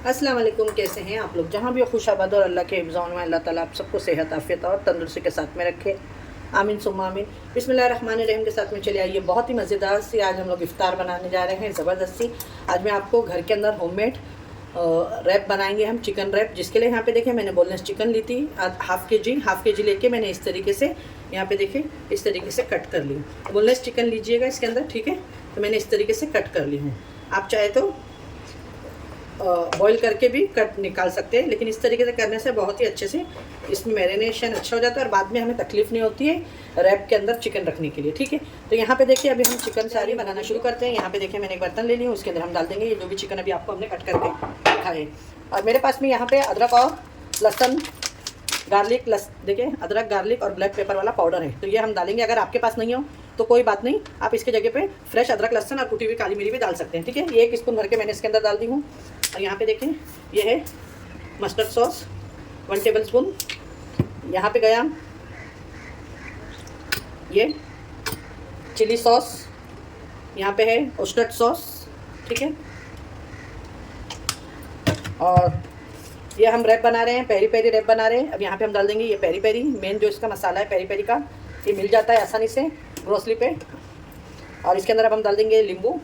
अस्सलाम वालेकुम। कैसे हैं आप लोग? जहाँ भी खुशाबाद और अल्लाह के हिफ्ज़ में अल्लाह ताला आप सबको सेहत आफियत और तंदुरुस्ती के साथ में रखे। आमीन सुम्मा आमीन। बिस्मिल्लाहिर्रहमानिर्रहीम के साथ में चले आइए बहुत ही मज़ेदार सी आज हम लोग इफ्तार बनाने जा रहे हैं, ज़बरदस्ती। आज मैं आपको घर के अंदर होममेड रैप बनाएंगे हम, चिकन रैप। जिसके लिए यहाँ पे देखें मैंने बोनलेस चिकन ली थी हाफ़ के जी लेके मैंने इस तरीके से यहाँ पे देखें इस तरीके से कट कर ली। बोनलेस चिकन लीजिएगा इसके अंदर, ठीक है। तो मैंने इस तरीके से कट कर ली हूँ। आप चाहे तो बॉईल करके भी कट निकाल सकते हैं, लेकिन इस तरीके से करने से बहुत ही अच्छे से इसमें मैरिनेशन अच्छा हो जाता है और बाद में हमें तकलीफ़ नहीं होती है रैप के अंदर चिकन रखने के लिए, ठीक है। तो यहाँ पे देखिए अभी हम चिकन सारी बनाना शुरू करते हैं। यहाँ पे देखिए मैंने एक बर्तन ले लिया, उसके अंदर हम डाल देंगे ये जो भी चिकन अभी आपको हमने कट करके रखा है। और मेरे पास में यहाँ पे अदरक और लहसुन गार्लिक देखिए अदरक गार्लिक और ब्लैक पेपर वाला पाउडर है, तो ये हम डालेंगे। अगर आपके पास नहीं हो तो कोई बात नहीं, आप इसके जगह पे फ्रेश अदरक लहसुन और कुटी हुई काली मिर्च भी डाल सकते हैं, ठीक है। ये 1 स्पून भर के मैंने इसके अंदर डाल दी हूँ। और यहाँ पे देखें ये है मस्टर्ड सॉस 1 टेबल स्पून। यहाँ पे गया ये चिली सॉस, यहाँ पे है ऑयस्टर सॉस, ठीक है। और ये हम रैप बना रहे हैं, पेरी पेरी रैप बना रहे हैं। अब यहाँ पे हम डाल देंगे ये पेरी पेरी, मेन जो इसका मसाला है पेरी पेरी का, ये मिल जाता है आसानी से ग्रोसरी पे। और इसके अंदर अब हम डाल देंगे नींबू,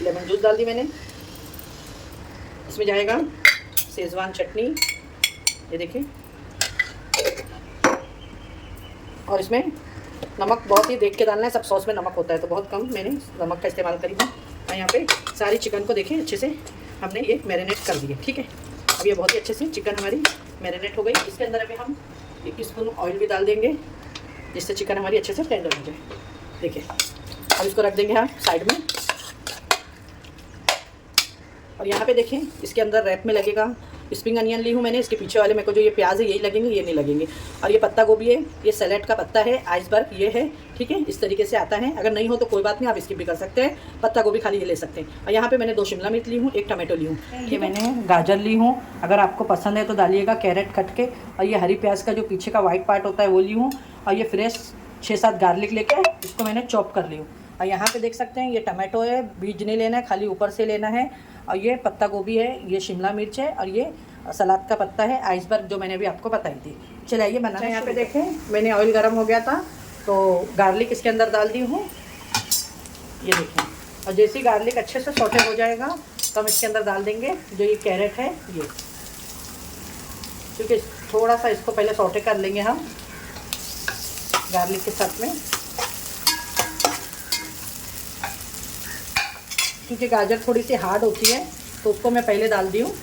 लेमन जूस डाल दी मैंने। इसमें जाएगा शेजवान चटनी, ये देखिए। और इसमें नमक बहुत ही देख के डालना है, सब सॉस में नमक होता है तो बहुत कम मैंने नमक का इस्तेमाल करी हूँ। और यहाँ पे सारी चिकन को देखिए अच्छे से हमने ये मैरिनेट कर दिए, ठीक है। अब ये बहुत ही अच्छे से चिकन हमारी मैरिनेट हो गई। इसके अंदर अभी हम 1 स्पून ऑयल भी डाल देंगे, जिससे चिकन हमारी अच्छे से टेंडर हो जाए, देखिए। अब इसको रख देंगे हम साइड में। और यहाँ पे देखें इसके अंदर रैप में लगेगा स्प्रिंग अनियन ली हूँ मैंने, इसके पीछे वाले मेरे को जो ये प्याज है यही लगेंगे, ये नहीं लगेंगे। और ये पत्ता गोभी है, ये सैलेड का पत्ता है, आइसबर्ग ये है, ठीक है। इस तरीके से आता है। अगर नहीं हो तो कोई बात नहीं, आप इसकी भी कर सकते हैं, पत्ता गोभी खाली ये ले सकते हैं। और यहाँ पे मैंने 2 शिमला मिर्च ली हूँ, 1 टमाटो ली हूँ, ये मैंने गाजर ली हूँ। अगर आपको पसंद है तो डालिएगा, कैरेट कट के। और ये हरी प्याज का जो पीछे का वाइट पार्ट होता है वो ली हूँ। और ये फ्रेश 6-7 गार्लिक लेके इसको मैंने चॉप कर ली हूँ। और यहाँ पे देख सकते हैं ये टमाटो है, बीज नहीं लेना है, खाली ऊपर से लेना है। और ये पत्ता गोभी है, ये शिमला मिर्च है, और ये सलाद का पत्ता है, आइसबर्ग जो मैंने अभी आपको बताई थी। चलिए ये बनाना है। यहाँ पे देखें मैंने ऑयल गर्म हो गया था तो गार्लिक इसके अंदर डाल दी हूँ, ये देखें। और जैसे ही गार्लिक अच्छे से सौटे हो जाएगा तो हम इसके अंदर डाल देंगे जो ये कैरेट है ये, क्योंकि थोड़ा सा इसको पहले सौटे कर लेंगे हम गार्लिक के साथ में, क्योंकि गाजर थोड़ी सी हार्ड होती है तो उसको मैं पहले डाल दी हूँ।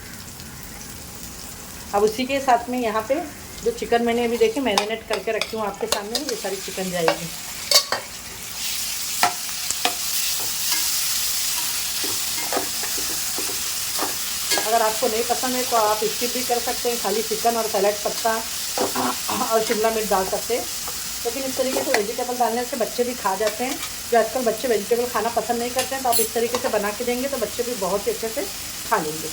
अब उसी के साथ में यहाँ पे जो चिकन मैंने अभी देखे मैरिनेट करके रखी हूँ आपके सामने, ये सारी चिकन जाएगी। अगर आपको नहीं पसंद है तो आप स्किप भी कर सकते हैं, खाली चिकन और सैलेड पत्ता और शिमला मिर्च डाल सकते हैं। लेकिन इस तरीके से वेजिटेबल डालने से बच्चे भी खा जाते हैं। जो आजकल बच्चे वेजिटेबल खाना पसंद नहीं करते हैं, तो आप इस तरीके से बना के देंगे तो बच्चे भी बहुत ही अच्छे से खा लेंगे।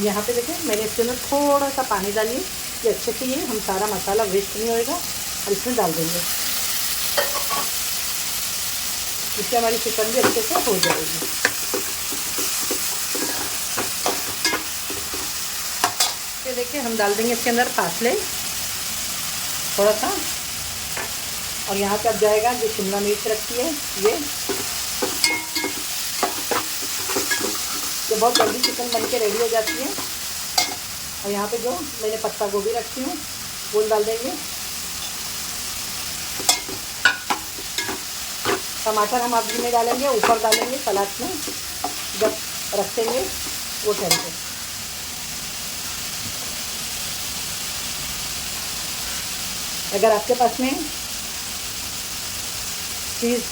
यहाँ पे देखें मैंने इसके अंदर थोड़ा सा पानी डालिए कि अच्छे से ये हम सारा मसाला वेस्ट नहीं होएगा, और इसमें डाल देंगे, इससे हमारी चिकन भी अच्छे से हो जाएगी। ये देखिए हम डाल देंगे इसके अंदर पार्सले थोड़ा सा। और यहाँ पे अब जाएगा जो शिमला मिर्च रखी है ये बहुत जल्दी चिकन बन के रेडी हो जाती है। और यहाँ पे जो मैंने पत्ता गोभी रखी हूँ वो डाल देंगे। टमाटर हम अभी में डालेंगे, ऊपर डालेंगे सलाद में जब रखेंगे वो टाइम पे। अगर आपके पास में चीज़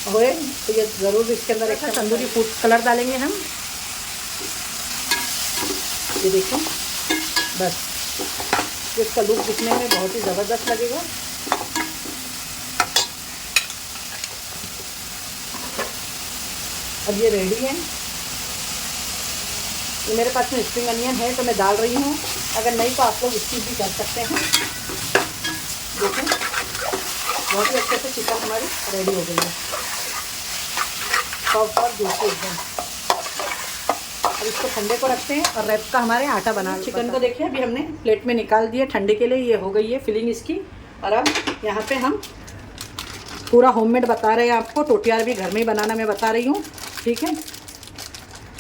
होए तो ये ज़रूर इसके अंदर एक तंदूरी फूड कलर डालेंगे हम, ये देखें बस। तो इसका लुक दिखने में बहुत ही ज़बरदस्त लगेगा। अब ये रेडी है। ये मेरे पास में स्प्रिंग अनियन है तो मैं डाल रही हूँ, अगर नहीं तो आप लोग इसकी भी कर सकते हैं। देखें बहुत ही अच्छे से चिकन हमारी रेडी हो गई है, सॉफ्ट और जूसी एकदम। अब इसको ठंडे को रखते हैं और रैप का हमारे आटा बना। चिकन को देखिए अभी हमने प्लेट में निकाल दिया ठंडे के लिए, ये हो गई है फिलिंग इसकी। और अब यहाँ पे हम पूरा होममेड बता रहे हैं आपको, टोटियार भी घर में ही बनाना मैं बता रही हूँ, ठीक है।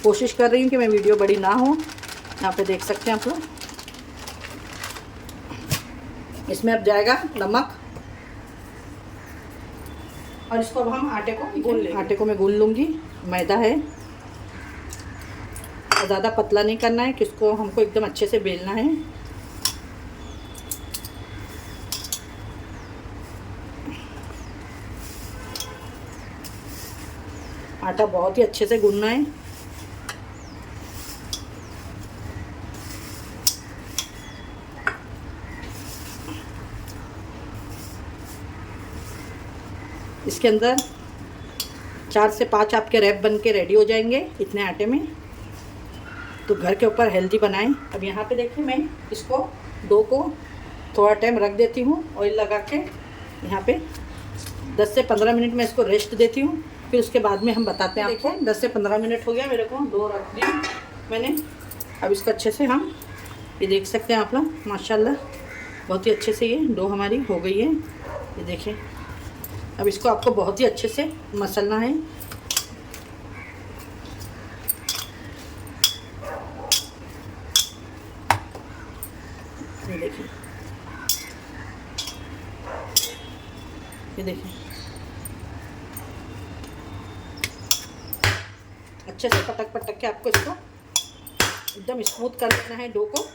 कोशिश कर रही हूँ कि मैं वीडियो बड़ी ना हो। यहाँ पे देख सकते हैं आप लोग। इसमें अब जाएगा नमक और इसको अब हम आटे को गूंद लेंगे। आटे को मैं गूंद लूँगी, मैदा है और ज़्यादा पतला नहीं करना है, किसको हमको एकदम अच्छे से बेलना है। आटा बहुत ही अच्छे से गूंदना है। इसके अंदर 4 से 5 आपके रैप बन के रेडी हो जाएंगे इतने आटे में। तो घर के ऊपर हेल्दी बनाएं। अब यहाँ पे देखिए मैं इसको डो को थोड़ा टाइम रख देती हूँ ऑयल लगा के। यहाँ पे 10 से 15 मिनट में इसको रेस्ट देती हूँ, फिर उसके बाद में हम बताते हैं आपको। 10 से 15 मिनट हो गया मेरे को, डो रख दी मैंने। अब इसको अच्छे से हम ये देख सकते हैं आप लोग, माशाल्लाह बहुत ही अच्छे से ये डो हमारी हो गई है, ये देखिए। अब इसको आपको बहुत ही अच्छे से मसलना है। ये देखिए, ये देखिए अच्छे से पटक पटक के आपको इसको एकदम स्मूथ कर लेना है डो को।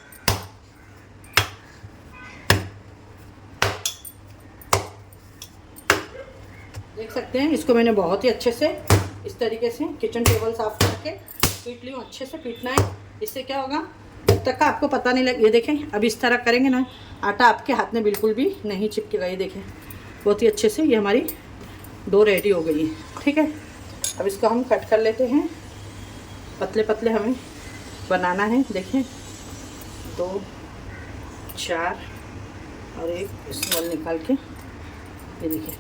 देख सकते हैं इसको मैंने बहुत ही अच्छे से इस तरीके से किचन टेबल साफ करके पीट ली हूँ। अच्छे से पीटना है, इससे क्या होगा जब तक का आपको पता नहीं लगे। ये देखें अब इस तरह करेंगे ना, आटा आपके हाथ में बिल्कुल भी नहीं चिपकेगा। ये देखें बहुत ही अच्छे से ये हमारी डो रेडी हो गई है, ठीक है। अब इसको हम कट कर लेते हैं, पतले पतले हमें बनाना है। देखें 2 4 और एक स्मॉल निकाल के, ये देखिए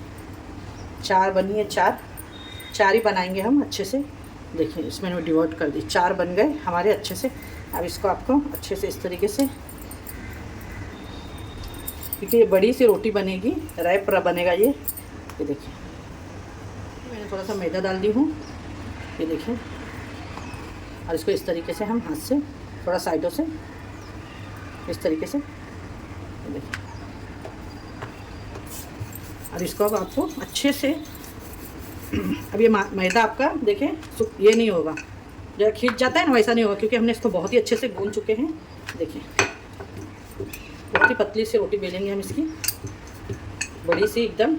4 बनी है। 4 ही बनाएंगे हम अच्छे से। देखिए इसमें मैं डिवाइड कर दी, 4 बन गए हमारे अच्छे से। अब इसको आपको अच्छे से इस तरीके से, क्योंकि ये बड़ी सी रोटी बनेगी, रैप बनेगा ये देखिए। मैंने थोड़ा सा मैदा डाल दी हूँ, ये देखिए। और इसको इस तरीके से हम हाथ से थोड़ा साइडों से इस तरीके से, ये देखिए। और इसको अब आपको अच्छे से, अब ये मैदा आपका देखें ये नहीं होगा, जो खींच जाता है ना वैसा नहीं होगा, क्योंकि हमने इसको बहुत ही अच्छे से गूंद चुके हैं। देखिए बहुत ही पतली सी रोटी बेलेंगे हम इसकी, बड़ी सी एकदम।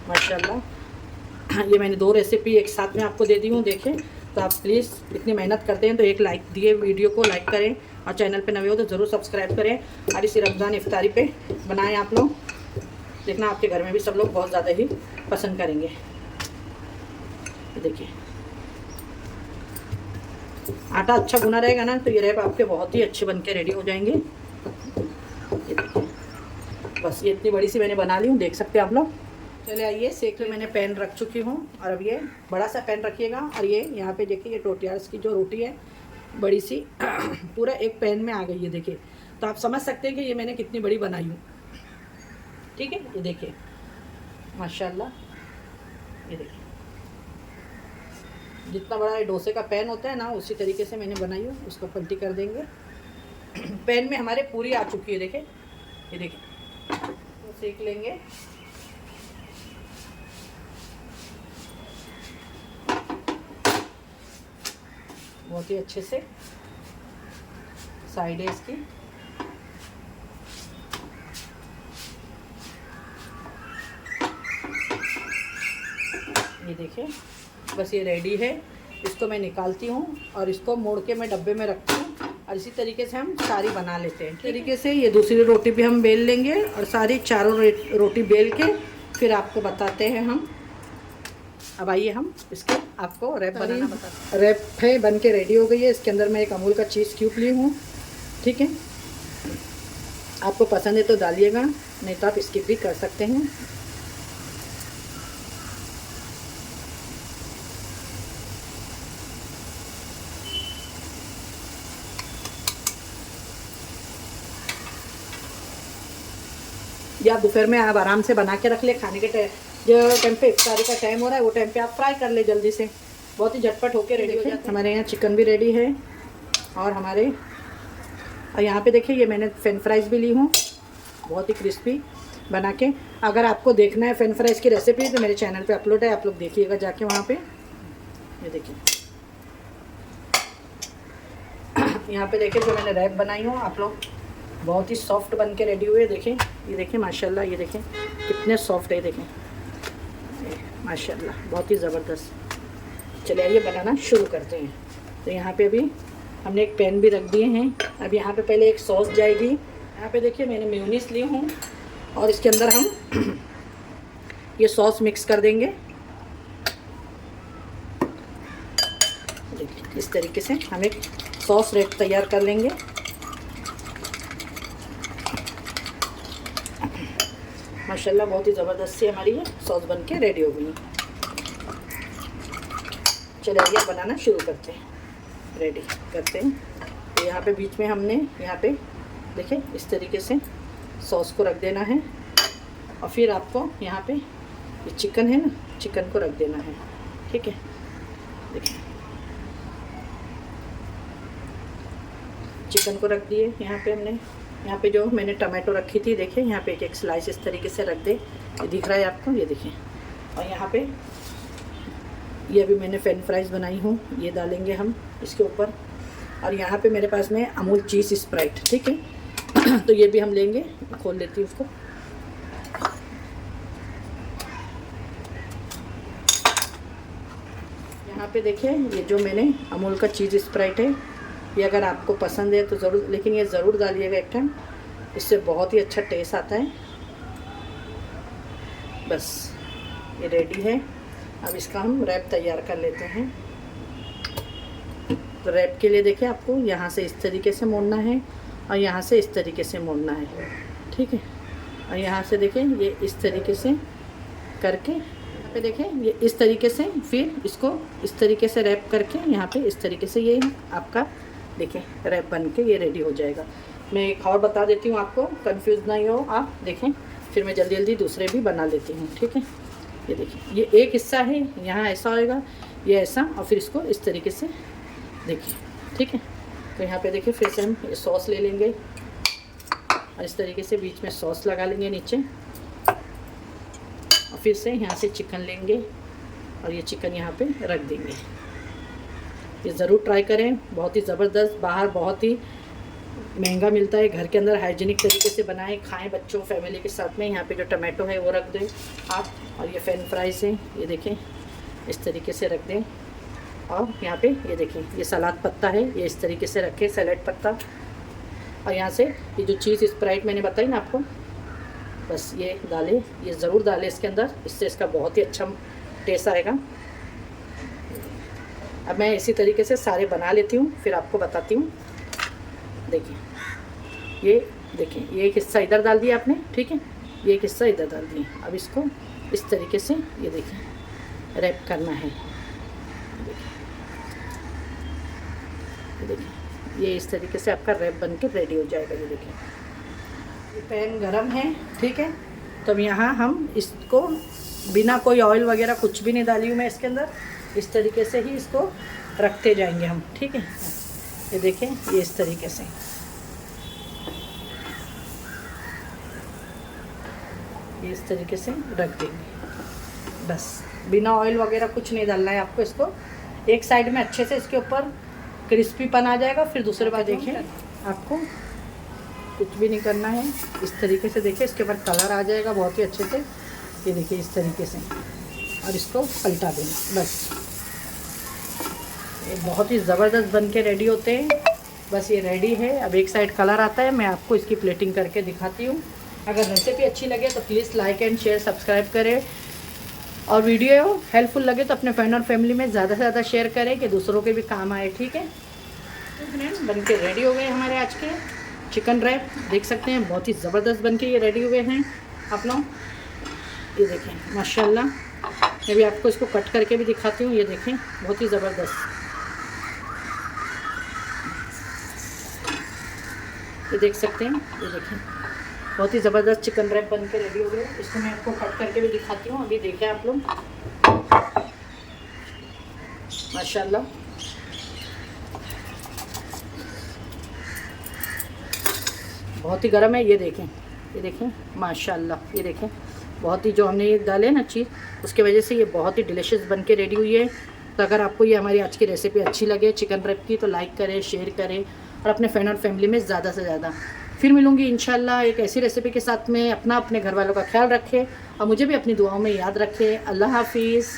माशाल्लाह ये मैंने 2 रेसिपी एक साथ में आपको दे दी हूँ। देखें तो आप प्लीज़ इतनी मेहनत करते हैं तो एक लाइक दिए, वीडियो को लाइक करें और चैनल पे नए हो तो ज़रूर सब्सक्राइब करें। और इसी रमज़ान इफ्तारी पे बनाएं आप लोग, देखना आपके घर में भी सब लोग बहुत ज़्यादा ही पसंद करेंगे। देखिए आटा अच्छा गुना रहेगा ना तो ये रैप आपके बहुत ही अच्छे बन के रेडी हो जाएंगे। ये देखिए बस ये इतनी बड़ी सी मैंने बना ली हूँ, देख सकते हैं आप लोग। चले आइए सेक में मैंने पैन रख चुकी हूँ और अब ये बड़ा सा पैन रखिएगा। और ये यहाँ पे देखिए ये टोटियार्स की जो रोटी है बड़ी सी पूरा एक पैन में आ गई है, देखिए। तो आप समझ सकते हैं कि ये मैंने कितनी बड़ी बनाई हूँ, ठीक है। ये देखिए माशाल्लाह, ये देखिए जितना बड़ा ये डोसे का पैन होता है ना उसी तरीके से मैंने बनाई हूँ। उसको पलटी कर देंगे। पैन में हमारे पूरी आ चुकी है, देखिए ये देखिए। तो सेक लेंगे। बहुत ही अच्छे से साइड है इसकी। ये देखिए बस ये रेडी है। इसको मैं निकालती हूँ और इसको मोड़ के मैं डब्बे में रखती हूँ। और इसी तरीके से हम सारी बना लेते हैं। तरीके से ये दूसरी रोटी भी हम बेल लेंगे और सारी चारों रोटी बेल के फिर आपको बताते हैं हम। अब आइए हम इसके आपको रैप बनाना बता। रैप है बन के रेडी हो गई है। इसके अंदर मैं एक अमूल का चीज़ क्यूब ली हूँ, ठीक है। आपको पसंद है तो डालिएगा, नहीं तो आप स्किप भी कर सकते हैं। या आप दोपहर में आप आराम से बना के रख ले, खाने के जो टाइम पे इफ्तारी का टाइम हो रहा है वो टाइम पे आप फ्राई कर ले जल्दी से, बहुत ही झटपट होके रेडी हो जाता है। हमारे यहाँ चिकन भी रेडी है और यहाँ पे देखिए ये मैंने फ्रेंच फ्राइज़ भी ली हूँ, बहुत ही क्रिस्पी बना के। अगर आपको देखना है फ्रेंच फ्राइज़ की रेसिपी तो मेरे चैनल पे अपलोड है, आप लोग देखिएगा जाके वहाँ पे। ये देखिए यहाँ पे देखिए जो मैंने रैप बनाई हूँ, आप लोग बहुत ही सॉफ्ट बन के रेडी हुए। देखें, ये देखें माशाल्लाह, ये देखें कितने सॉफ्ट है, देखें माशाल्लाह बहुत ही ज़बरदस्त। चलिए ये बनाना शुरू करते हैं। तो यहाँ पे अभी हमने एक पैन भी रख दिए हैं। अब यहाँ पे पहले एक सॉस जाएगी। यहाँ पे देखिए मैंने मेयोनीज ली हूँ और इसके अंदर हम ये सॉस मिक्स कर देंगे। देखिए इस तरीके से हम एक सॉस रेड तैयार कर लेंगे। माशाल्लाह बहुत ही ज़बरदस्त सी हमारी ये सॉस बन के रेडी हो गई। चलिए ये बनाना शुरू करते हैं, रेडी करते हैं। तो यहाँ पे बीच में हमने यहाँ पे देखिए इस तरीके से सॉस को रख देना है और फिर आपको यहाँ पे ये चिकन है ना, चिकन को रख देना है, ठीक है। देखिए चिकन को रख दिए यहाँ पे हमने। यहाँ पे जो मैंने टमाटो रखी थी देखिए यहाँ पे एक एक स्लाइस इस तरीके से रख दे, ये दिख रहा है आपको, ये देखिए। और यहाँ पे ये अभी मैंने फ्रेंच फ्राइज़ बनाई हूँ, ये डालेंगे हम इसके ऊपर। और यहाँ पे मेरे पास में अमूल चीज़ स्प्राइट, ठीक है तो ये भी हम लेंगे। खोल लेती हूँ उसको। यहाँ पे देखिए ये जो मैंने अमूल का चीज़ स्प्राइट है, ये अगर आपको पसंद है तो ज़रूर, लेकिन ये ज़रूर डालिएगा एक टाइम, इससे बहुत ही अच्छा टेस्ट आता है। बस ये रेडी है। अब इसका हम रैप तैयार कर लेते हैं। तो रैप के लिए देखिए आपको यहाँ से इस तरीके से मोड़ना है और यहाँ से इस तरीके से मोड़ना है, ठीक है। और यहाँ से देखिए ये इस तरीके से करके यहाँ पे देखिए ये इस तरीके से, फिर इसको इस तरीके से रैप करके यहाँ पे इस तरीके से ये आपका देखिए रैप बन के ये रेडी हो जाएगा। मैं एक और बता देती हूँ आपको, कंफ्यूज नहीं हो आप, देखें फिर मैं जल्दी जल्दी दूसरे भी बना लेती हूँ, ठीक है। ये देखिए ये एक हिस्सा है, यहाँ ऐसा होएगा, ये ऐसा, और फिर इसको इस तरीके से देखिए, ठीक है। तो यहाँ पे देखिए फिर से हम ये सॉस ले लेंगे और इस तरीके से बीच में सॉस लगा लेंगे नीचे, और फिर से यहाँ से चिकन लेंगे और ये चिकन यहाँ पे रख देंगे। ये ज़रूर ट्राई करें, बहुत ही ज़बरदस्त। बाहर बहुत ही महंगा मिलता है, घर के अंदर हाइजीनिक तरीके से बनाएं, खाएं बच्चों फैमिली के साथ में। यहाँ पे जो टमाटो है वो रख दें आप, और ये फ्रेंच फ्राइज़ है ये देखें इस तरीके से रख दें। और यहाँ पे ये देखें ये सलाद पत्ता है, ये इस तरीके से रखें, सैलेड पत्ता। और यहाँ से ये जो चीज़ स्प्राइट मैंने बताई ना आपको, बस ये डालें, ये ज़रूर डालें इसके अंदर, इससे इसका बहुत ही अच्छा टेस्ट आएगा। अब मैं इसी तरीके से सारे बना लेती हूँ, फिर आपको बताती हूँ। देखिए ये देखिए ये एक हिस्सा इधर डाल दिया आपने, ठीक है, ये एक हिस्सा इधर डाल दिया। अब इसको इस तरीके से ये देखिए रैप करना है। देखिए ये इस तरीके से आपका रैप बन के रेडी हो जाएगा। ये देखिए ये पैन गरम है, ठीक है। तब यहाँ हम इसको बिना कोई ऑयल वगैरह कुछ भी नहीं डाली हूँ मैं इसके अंदर, इस तरीके से ही इसको रखते जाएंगे हम, ठीक है। ये देखें ये इस तरीके से, ये इस तरीके से रख देंगे। बस बिना ऑयल वगैरह कुछ नहीं डालना है आपको। इसको एक साइड में अच्छे से इसके ऊपर क्रिस्पीपन आ जाएगा, फिर दूसरे बार देखें आपको कुछ भी नहीं करना है। इस तरीके से देखिए इसके ऊपर कलर आ जाएगा बहुत ही अच्छे से, ये देखिए इस तरीके से, और इसको पलटा देना। बस ये बहुत ही ज़बरदस्त बन के रेडी होते हैं। बस ये रेडी है। अब एक साइड कलर आता है, मैं आपको इसकी प्लेटिंग करके दिखाती हूँ। अगर रेसिपी अच्छी लगे तो please like and share subscribe करें। और वीडियो हेल्पफुल लगे तो अपने फ्रेंड और फैमिली में ज़्यादा से ज़्यादा शेयर करें कि दूसरों के भी काम आए, ठीक है। तो फ्रेंड बन के रेडी हो गए हमारे आज के चिकन रैप। देख सकते हैं बहुत ही ज़बरदस्त बन के ये रेडी हुए हैं आप लोग। ये देखें माशाल्लाह, मैं भी आपको इसको कट करके भी दिखाती हूँ। ये देखें बहुत ही ज़बरदस्त, ये देख सकते हैं। ये देखें बहुत ही ज़बरदस्त चिकन रैप बन के रेडी हो गए। इसको मैं आपको कट करके भी दिखाती हूँ। अभी देखें आप लोग माशाल्लाह, बहुत ही गर्म है। ये देखें माशाल्लाह, ये देखें बहुत ही, जो हमने ये डाले ना चीज़, उसके वजह से ये बहुत ही डिलीशियस बन के रेडी हुई है। तो अगर आपको ये हमारी आज की रेसिपी अच्छी लगे चिकन रैप की तो लाइक करें, शेयर करें और अपने फ्रेंड और फैमिली में ज़्यादा से ज़्यादा। फिर मिलूँगी इंशाल्लाह एक ऐसी रेसिपी के साथ में। अपने घर वालों का ख्याल रखें और मुझे भी अपनी दुआओं में याद रखें। अल्लाह हाफिज़।